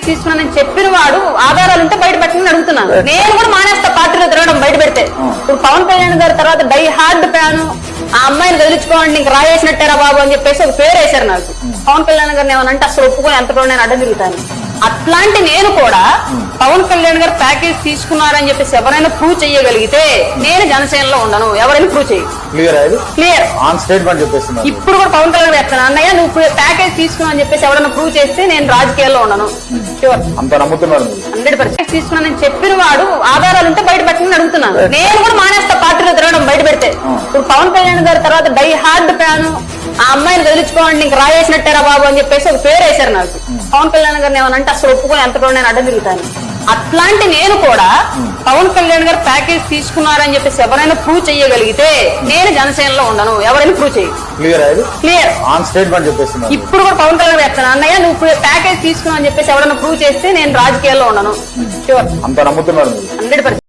తీసుకున్నానని చెప్పిన వాడు ఆధారాలు ఉంటే బయట పెట్టమని అడుగుతున్నాను. నేను కూడా మానేస్తా పార్టీలో తిరగడం బయట పెడితే. ఇప్పుడు పవన్ కళ్యాణ్ గారి తర్వాత డై హార్డ్ ఫ్యాన్, ఆ అమ్మాయిని వదిలించుకోండి ఇంక రాయేసినట్టారా బాబు అని చెప్పేసి ఒక పేరు వేశారు నాకు. పవన్ కళ్యాణ్ గారిని ఏమనంటే అసలు ఒప్పుకొని ఎంత కూడా నేను అడ్డం తిరుగుతాను. అట్లాంటి నేను కూడా పవన్ కళ్యాణ్ గారు ప్యాకేజ్ తీసుకున్నారని చెప్పేసి ఎవరైనా ప్రూవ్ చేయగలిగితే నేను జనసేనలో ఉండను. ఎవరైనా ప్రూవ్ చేయి. క్లియర్ ఆన్ స్టేట్మెంట్ చెప్పేస్తున్నారు. ఇప్పుడు కూడా పవన్ కళ్యాణ్ చెప్తాను, అన్నయ్య నువ్వు ప్యాకేజ్ తీసుకున్నావు అని చెప్పేసి ఎవరైనా ప్రూవ్ చేస్తే నేను రాజకీయాల్లో ఉండను. షూర్, అంత నమ్ముతున్నారు. 100% తీసుకున్నానని చెప్పిన వాడు ఆధారాలు ఉంటే బయట పెట్టమని అడుగుతున్నాను. నేను కూడా మానేస్తా పార్టీలో తిరగడం బయట పెడితే. ఇప్పుడు పవన్ కళ్యాణ్ గారి తర్వాత డై హార్డ్ ఫ్యాన్, ఆ అమ్మాయిని వదిలించుకోండి ఇంక రాయేసినట్టారా బాబు అని చెప్పేసి ఒక పేరు వేశారు నాకు. పవన్ కళ్యాణ్ గారిని ఏమనంటే అసలు ఒప్పుకొని ఎంత కూడా నేను అడ్డం తిరుగుతాను. అట్లాంటి నేను కూడా పవన్ కళ్యాణ్ గారు ప్యాకేజ్ తీసుకున్నారని చెప్పేసి ఎవరైనా ప్రూవ్ చేయగలిగితే నేను జనసేనలో ఉండను. ఎవరైనా ప్రూవ్ చేయి. క్లియర్ ఆన్ స్టేట్మెంట్ చెప్పేస్తున్నారు. ఇప్పుడు కూడా పవన్ కళ్యాణ్ చెప్తాను, అన్నయ్య నువ్వు ప్యాకేజ్ తీసుకున్నావు అని చెప్పేసి ఎవరైనా ప్రూవ్ చేస్తే నేను రాజకీయాల్లో ఉండను. షూర్, అంత నమ్ముతున్నారు. 100%.